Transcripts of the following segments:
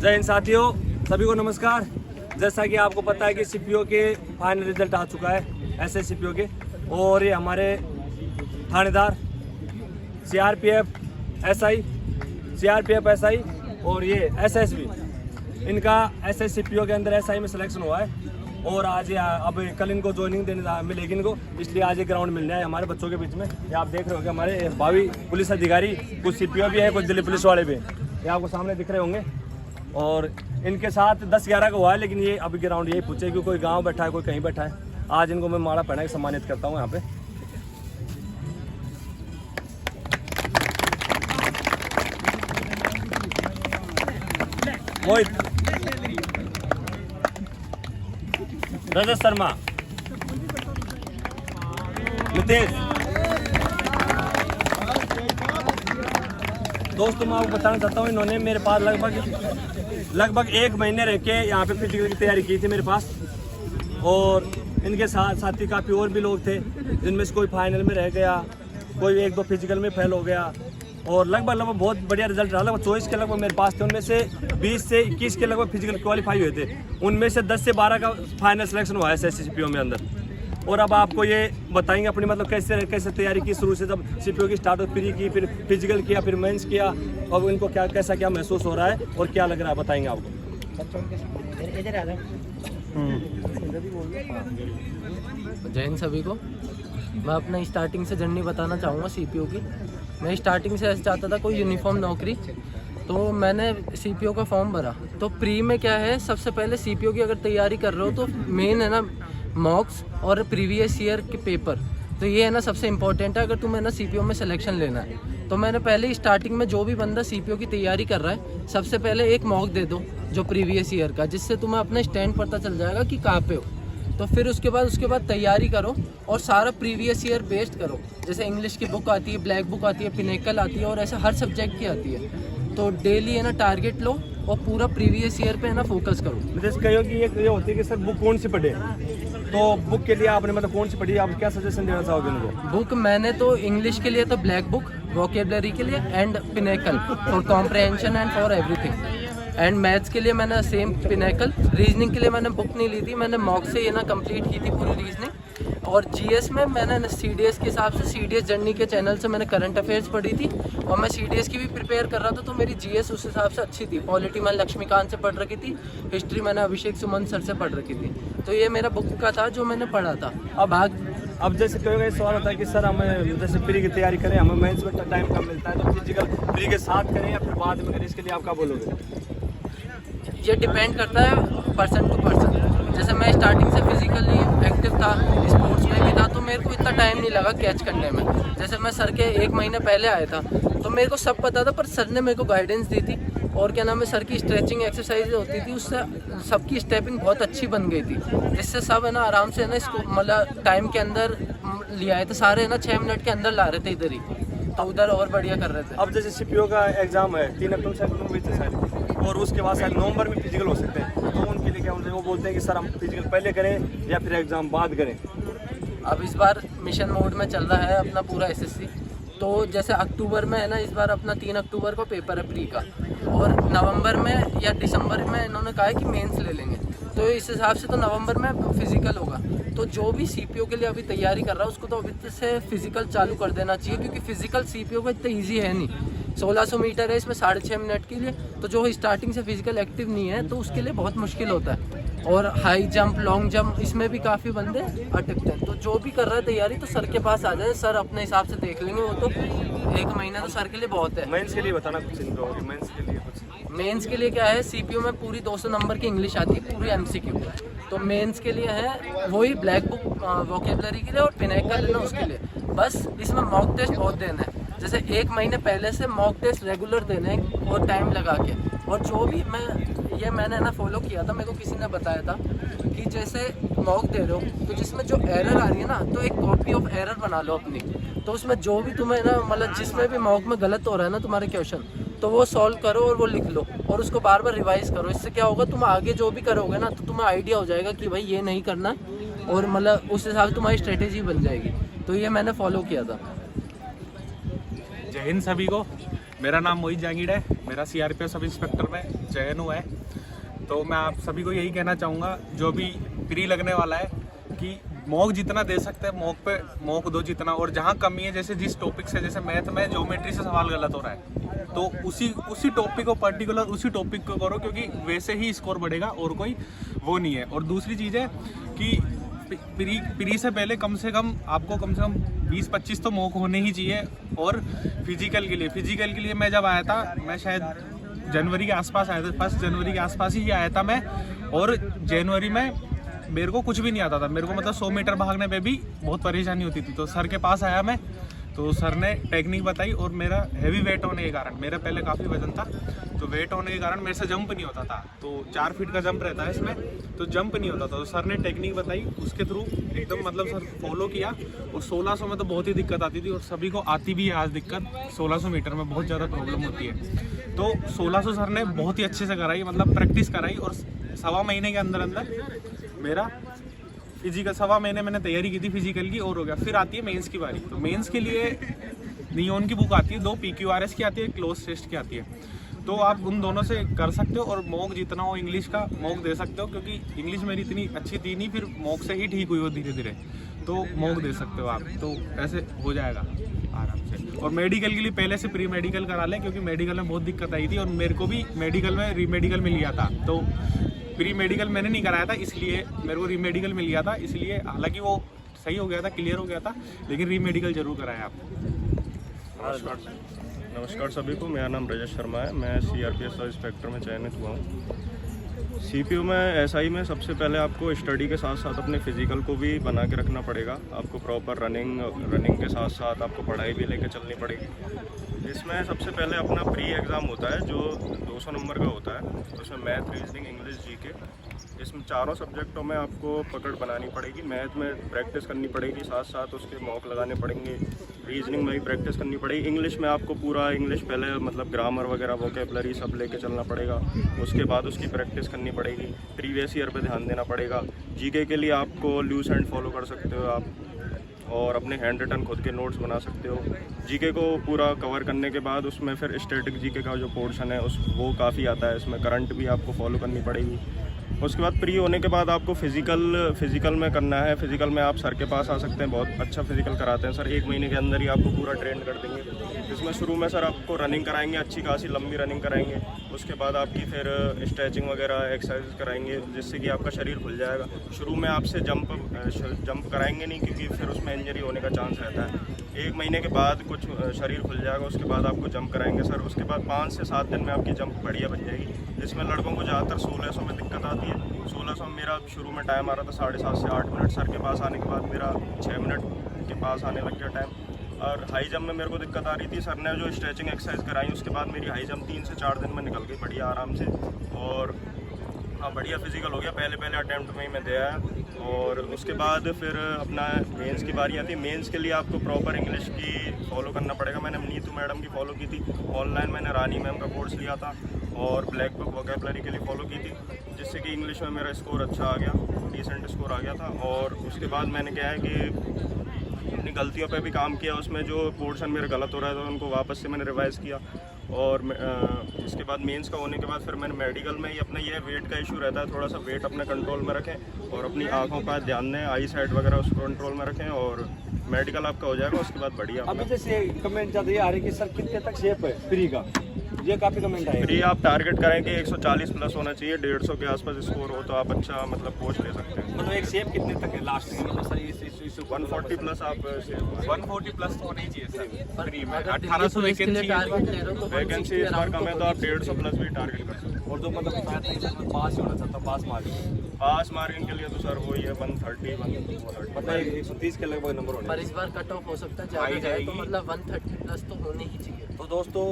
जय हिंद साथियों, सभी को नमस्कार। जैसा कि आपको पता है कि सीपीओ के फाइनल रिजल्ट आ चुका है ऐसे सीपीओ के, और ये हमारे थानेदार सीआरपीएफ एसआई और ये एसएसबी, इनका एसएससीपीओ के अंदर एसआई में सिलेक्शन हुआ है। और आज अब कल इनको ज्वाइनिंग देने मिलेगी इनको, इसलिए आज ये ग्राउंड मिल रहा है हमारे बच्चों के बीच में। ये आप देख रहे होंगे हमारे भावी पुलिस अधिकारी, कुछ सीपीओ भी है, कुछ दिल्ली पुलिस वाले भी हैं, ये आपको सामने दिख रहे होंगे। और इनके साथ 10-11 का हुआ है, लेकिन ये अभी ग्राउंड यही पूछे कि कोई गांव बैठा है, कोई कहीं बैठा है। आज इनको मैं माला पहना के सम्मानित करता हूँ यहाँ पे। मोहित, रजत शर्मा, नितेश। दोस्तों मैं आपको बताना चाहता हूँ, इन्होंने मेरे पास लगभग 1 महीने रह के यहाँ पे फिजिकल की तैयारी की थी मेरे पास। और इनके साथी काफ़ी और भी लोग थे, जिनमें से कोई फाइनल में रह गया, कोई 1-2 फिजिकल में फेल हो गया। और लगभग बहुत बढ़िया रिजल्ट रहा। लगभग 24 के लगभग मेरे पास थे, उनमें से 20 से 21 के लगभग फिजिकल क्वालिफाई हुए थे। उनमें से 10 से 12 का फाइनल सिलेक्शन हुआ है एसएससीपीओ में अंदर। और अब आपको ये बताएंगे अपनी मतलब कैसे तैयारी की शुरू से, जब सीपीओ की स्टार्ट प्री की, फिर फिजिकल किया, फिर मेंस किया, और इनको क्या महसूस हो रहा है और क्या लग रहा है, बताएंगे आपको। जय हिंद सभी को। मैं अपना स्टार्टिंग से जर्नी बताना चाहूँगा सीपीओ की। मैं स्टार्टिंग से ऐसे चाहता था कोई यूनिफॉर्म नौकरी, तो मैंने सीपीओ का फॉर्म भरा। तो प्री में क्या है, सबसे पहले सीपीओ की अगर तैयारी कर रहे हो तो मेन है ना मॉक्स और प्रीवियस ईयर के पेपर, तो ये है ना सबसे इम्पोर्टेंट है अगर तुम्हें ना सीपीओ में सिलेक्शन लेना है। तो मैंने पहले स्टार्टिंग में जो भी बंदा सीपीओ की तैयारी कर रहा है, सबसे पहले एक मॉक दे दो जो प्रीवियस ईयर का, जिससे तुम्हें अपना स्टैंड पता चल जाएगा कि कहाँ पे हो। तो फिर उसके बाद तैयारी करो और सारा प्रीवियस ईयर बेस्ड करो। जैसे इंग्लिश की बुक आती है, ब्लैक बुक आती है, पिनेकल आती है, और ऐसे हर सब्जेक्ट की आती है। तो डेली है ना टारगेट लो और पूरा प्रीवियस ईयर पे है ना फोकस करो। जैसे कहो कि ये होती है कि सर बुक कौन सी पढ़े, तो बुक के लिए आपने मतलब कौन सी पढ़ी, आप क्या सजेशन देना चाहोगे उनको? बुक मैंने तो इंग्लिश के लिए तो ब्लैक बुक, वोकेबलरी के लिए and pinnacle for comprehension and for everything. And maths के लिए मैंने सेम पिनेकल। रीजनिंग के लिए मैंने बुक नहीं ली थी, मैंने मॉक से ये ना कंप्लीट की थी पूरी रीजनिंग। और जीएस में मैंने सीडीएस के हिसाब से सीडीएस जर्नी के चैनल से मैंने करंट अफेयर्स पढ़ी थी, और मैं सीडीएस की भी प्रिपेयर कर रहा था, तो मेरी जीएस उस हिसाब से अच्छी थी। पॉलिटी मैंने लक्ष्मीकांत से पढ़ रखी थी, हिस्ट्री मैंने अभिषेक सुमन सर से पढ़ रखी थी। तो ये मेरा बुक का था जो मैंने पढ़ा था। अब जैसे कहोगे सवाल होता है कि सर हमें जैसे प्री की तैयारी करें, हमें मेंस में टाइम कम मिलता है, तो फिजिकल प्री के साथ करें या फिर बाद में करें, इसके लिए आप क्या बोलोगे? ये डिपेंड करता है पर्सन टू पर्सन। जैसे मैं स्टार्टिंग से फिजिकली एक्टिव था, स्पोर्ट्स में भी था, तो मेरे को इतना टाइम नहीं लगा कैच करने में। जैसे मैं सर के 1 महीने पहले आया था, तो मेरे को सब पता था, पर सर ने मेरे को गाइडेंस दी थी। और क्या नाम है, सर की स्ट्रेचिंग एक्सरसाइज होती थी, उससे सबकी स्टेपिंग बहुत अच्छी बन गई थी, जिससे सब है ना आराम से ना इसको मतलब टाइम के अंदर लिया है। तो सारे है ना 6 मिनट के अंदर ला रहे थे इधर ही, तो उधर और बढ़िया कर रहे थे। अब जैसे सीपीओ का एग्जाम है 3 अक्टूबर से शायद, और उसके बाद शायद नवंबर में फिजिकल हो सकते हैं, तो उनके लिए क्या वो बोलते हैं कि सर हम फिजिकल पहले करें या फिर एग्जाम बाद करें? अब इस बार मिशन मोड में चल रहा है अपना पूरा एसएससी। तो जैसे अक्टूबर में है ना, इस बार अपना 3 अक्टूबर को पेपर है प्री का, और नवंबर में या दिसंबर में इन्होंने कहा है कि मेंस ले लेंगे। तो इस हिसाब से तो नवंबर में फिजिकल होगा। तो जो भी सीपीओ के लिए अभी तैयारी कर रहा है उसको तो अभी से फिजिकल चालू कर देना चाहिए, क्योंकि फिजिकल सीपीओ का इतना ईजी है नहीं। 1600 मीटर है, इसमें 6.5 मिनट के लिए। तो जो स्टार्टिंग से फिजिकल एक्टिव नहीं है, तो उसके लिए बहुत मुश्किल होता है। और हाई जंप, लॉन्ग जंप, इसमें भी काफ़ी बंदे अटकते हैं। तो जो भी कर रहा है तैयारी, तो सर के पास आ जाए, सर अपने हिसाब से देख लेंगे। वो तो 1 महीना तो सर के लिए बहुत है। मेंस के लिए बताना कुछ मेंस के लिए कुछ। मेंस के लिए क्या है, सीपीओ में पूरी 200 नंबर की इंग्लिश आती है, पूरी एमसीक्यू। तो मेंस के लिए है वही ब्लैक बुक वोकेबलरी के लिए और पिनेकल ना उसके लिए। बस इसमें मॉक टेस्ट बहुत देना है, जैसे 1 महीने पहले से मॉक टेस्ट रेगुलर देने हैं और टाइम लगा के। और जो भी मैंने ना फॉलो किया था, मेरे को किसी ने बताया था कि जैसे मॉक दे रहे हो, तो जिसमें जो एरर आ रही है ना, तो एक कॉपी ऑफ एरर बना लो अपनी। तो उसमें जो भी तुम्हें ना मतलब जिसमें भी मॉक में गलत हो रहा है ना तुम्हारे क्वेश्चन, तो वो सॉल्व करो और वो लिख लो और उसको बार बार रिवाइज करो। इससे क्या होगा, तुम आगे जो भी करोगे ना, तो तुम्हें आइडिया हो जाएगा कि भाई ये नहीं करना, और मतलब उस हिसाब से तुम्हारी स्ट्रेटेजी बन जाएगी। तो ये मैंने फॉलो किया था। जय हिंद सभी को। मेरा नाम मोहित जांगीड़ है, मेरा सीआरपीएफ सब इंस्पेक्टर में चयन हुआ है। तो मैं आप सभी को यही कहना चाहूँगा, जो भी प्री लगने वाला है, कि मॉक जितना दे सकते हैं मॉक पे मॉक दो जितना, और जहाँ कमी है, जैसे जिस टॉपिक से, जैसे मैथ में ज्योमेट्री से सवाल गलत हो रहा है तो उसी टॉपिक को पर्टिकुलर उसी टॉपिक को करो, क्योंकि वैसे ही स्कोर बढ़ेगा और कोई वो नहीं है। और दूसरी चीज़ है कि प्री से पहले कम से कम 20-25 तो मॉक होने ही चाहिए। और फिजिकल के लिए मैं जब आया था, मैं शायद जनवरी के आसपास आया था, 1 जनवरी के आसपास ही आया था मैं। और जनवरी में मेरे को कुछ भी नहीं आता था, मेरे को मतलब 100 मीटर भागने पे भी बहुत परेशानी होती थी। तो सर के पास आया मैं, तो सर ने टेक्निक बताई, और मेरा हैवी वेट होने के कारण, मेरा पहले काफ़ी वजन था, तो वेट होने के कारण मेरे से जंप नहीं होता था। तो 4 फीट का जंप रहता है इसमें, तो जंप नहीं होता था। तो सर ने टेक्निक बताई, उसके थ्रू एकदम मतलब सर फॉलो किया। और 1600 में तो बहुत ही दिक्कत आती थी, और सभी को आती भी है आज दिक्कत। 1600 मीटर में बहुत ज़्यादा प्रॉब्लम होती है। तो 1600 सर ने बहुत ही अच्छे से कराई, मतलब प्रैक्टिस कराई। और 1.25 महीने के अंदर मेरा फिजिकल 1.25 महीने मैंने तैयारी की थी फिजिकल की, और हो गया। फिर आती है मेंस की बारी। तो मेंस के लिए नियोन की बुक आती है, 2 PQRS की आती है, क्लोज टेस्ट की आती है। तो आप उन दोनों से कर सकते हो, और मॉक जितना हो इंग्लिश का मॉक दे सकते हो, क्योंकि इंग्लिश मेरी इतनी अच्छी थी नहीं, फिर मॉक से ही ठीक हुई वो धीरे धीरे। तो मॉक दे सकते हो आप, तो ऐसे हो जाएगा आराम से। और मेडिकल के लिए पहले से प्री मेडिकल करा लें, क्योंकि मेडिकल में बहुत दिक्कत आई थी, और मेरे को भी मेडिकल में रीमेडिकल मिल गया था। तो प्री मेडिकल मैंने नहीं कराया था, इसलिए मेरे को रीमेडिकल मिल गया था। इसलिए हालांकि वो सही हो गया था, क्लियर हो गया था, लेकिन रीमेडिकल जरूर कराया आप। नमस्कार सभी को, मेरा नाम रजत शर्मा है। मैं सीआरपीएफ सब इंस्पेक्टर में चयनित हुआ हूँ। सीपीयू में एसआई में सबसे पहले आपको स्टडी के साथ साथ अपने फिजिकल को भी बना के रखना पड़ेगा। आपको प्रॉपर रनिंग के साथ साथ आपको पढ़ाई भी लेके चलनी पड़ेगी। इसमें सबसे पहले अपना प्री एग्ज़ाम होता है, जो 200 नंबर का होता है। उसमें मैथ, रीजनिंग, इंग्लिश, जीके, इसमें चारों सब्जेक्टों में आपको पकड़ बनानी पड़ेगी। मैथ में प्रैक्टिस करनी पड़ेगी, साथ साथ उसके मॉक लगाने पड़ेंगे। रीजनिंग में भी प्रैक्टिस करनी पड़ेगी। इंग्लिश में आपको पूरा इंग्लिश पहले मतलब ग्रामर वगैरह वोकेबलरी सब लेके चलना पड़ेगा। उसके बाद उसकी प्रैक्टिस करनी पड़ेगी। प्रीवियस ईयर पे ध्यान देना पड़ेगा। जीके के लिए आपको लूज हैंड फॉलो कर सकते हो आप, और अपने हैंड रिटन खुद के नोट्स बना सकते हो। जीके को पूरा कवर करने के बाद उसमें फिर स्टैटिक जीके का जो पोर्शन है वो काफ़ी आता है। इसमें करंट भी आपको फॉलो करनी पड़ेगी। उसके बाद प्री होने के बाद आपको फिज़िकल में करना है। फिज़िकल में आप सर के पास आ सकते हैं, बहुत अच्छा फिज़िकल कराते हैं सर। 1 महीने के अंदर ही आपको पूरा ट्रेन कर देंगे। इसमें शुरू में सर आपको रनिंग कराएंगे, अच्छी खासी लंबी रनिंग कराएंगे। उसके बाद आपकी फिर स्ट्रेचिंग वगैरह एक्सरसाइज कराएंगे, जिससे कि आपका शरीर खुल जाएगा। शुरू में आपसे जंप कराएंगे नहीं, क्योंकि फिर उसमें इंजरी होने का चांस रहता है। 1 महीने के बाद कुछ शरीर खुल जाएगा, उसके बाद आपको जंप कराएंगे सर। उसके बाद 5 से 7 दिन में आपकी जंप बढ़िया बन जाएगी। इसमें लड़कों को ज़्यादातर 1600 में दिक्कत आती है। 1600 में मेरा शुरू में टाइम आ रहा था 7.5 से 8 मिनट। सर के पास आने के बाद मेरा 6 मिनट के पास आने लग गया टाइम। और हाई जंप में मेरे को दिक्कत आ रही थी। सर ने जो स्ट्रेचिंग एक्सरसाइज कराई, उसके बाद मेरी हाई जंप 3 से 4 दिन में निकल गई बढ़िया आराम से। और हाँ, बढ़िया फिजिकल हो गया। पहले अटैम्प्ट में ही मैं दे आया। और उसके बाद फिर अपना मेंस की बारी आती है। मेंस के लिए आपको प्रॉपर इंग्लिश की फॉलो करना पड़ेगा। मैंने नीतू मैडम की फॉलो की थी। ऑनलाइन मैंने रानी मैम का कोर्स लिया था, और ब्लैक बुक वोकेबलरी के लिए फॉलो की थी, जिससे कि इंग्लिश में मेरा स्कोर अच्छा आ गया, डिसेंट स्कोर आ गया था। और उसके बाद मैंने क्या है कि अपनी गलतियों पे भी काम किया। उसमें जो पोर्शन मेरे गलत हो रहा था उनको वापस से मैंने रिवाइज़ किया। और इसके बाद मेंस का होने के बाद फिर मैंने मेडिकल में ही अपना ये वेट का इशू रहता है, थोड़ा सा वेट अपने कंट्रोल में रखें, और अपनी आँखों का ध्यान दें, आई साइड वगैरह उसको कंट्रोल में रखें, और मेडिकल आपका हो जाएगा। उसके बाद बढ़िया। अभी जैसे कमेंट ज़्यादा ये आ रही है कि सर कितने तक शेप है प्री का, ये काफ़ी कमेंट आए। प्री आप टारगेट करें कि 140 प्लस होना चाहिए। 150 के आसपास स्कोर हो तो आप अच्छा मतलब पोस्ट ले सकते हैं। मतलब एक शेप कितने तक है लास्ट में? मतलब सर 140 प्लस आप 140 प्लस तो होना ही चाहिए सर प्री में। 1800 वैकेंसी इस बार कम है, तो आप 150 प्लस भी टारगेट कर सकते हैं। और जो मतलब पास होना चाहता हूँ, पास मार्किंग के लिए तो सर वही है 130 मतलब 130 के लगभग नंबर होने। पर इस बार कट ऑफ हो सकता है ज़्यादा जाए, तो मतलब 130 प्लस तो होने ही चाहिए। तो दोस्तों,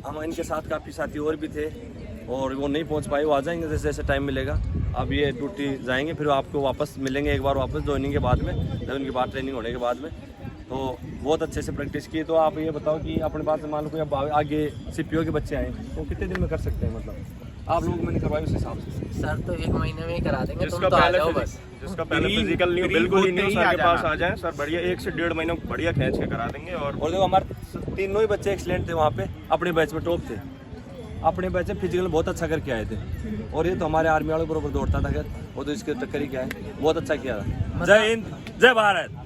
हम इनके साथ काफ़ी साथी और भी थे, और वो नहीं पहुंच पाए। वो आ जाएंगे जैसे जैसे टाइम मिलेगा। अब ये ड्यूटी जाएंगे, फिर आपको वापस मिलेंगे एक बार वापस ज्वाइनिंग के बाद में, जब उनकी बात ट्रेनिंग होने के बाद में। तो बहुत अच्छे से प्रैक्टिस की। तो आप ये बताओ कि अपने बात से मान लो कोई अब आगे सीपीओ के बच्चे आए तो कितने दिन में कर सकते हैं? मतलब आप लोगों को मैंने करवाई उस हिसाब से। सर तो 1 महीने में ही करा देंगे, तुम जिसका तो आ पहले जाओ बस। जिसका पहले प्री- फिजिकल नहीं हो, प्री बिल्कुल ही होते नहीं, ही सर आ के पास जाना। आ जाएं। सर बढ़िया 1 से 1.5 महीने बढ़िया खींच के करा देंगे। और और देखो हमारे तीनों ही बच्चे एक्सीलेंट थे वहाँ पे, अपने बैच में टॉप थे, अपने बैच में फिजिकल बहुत अच्छा करके आए थे। और ये तो हमारे आर्मी वालों के बराबर दौड़ता था, खैर वो तो इसके टक्कर ही क्या है, बहुत अच्छा किया था। जय हिंद, जय भारत।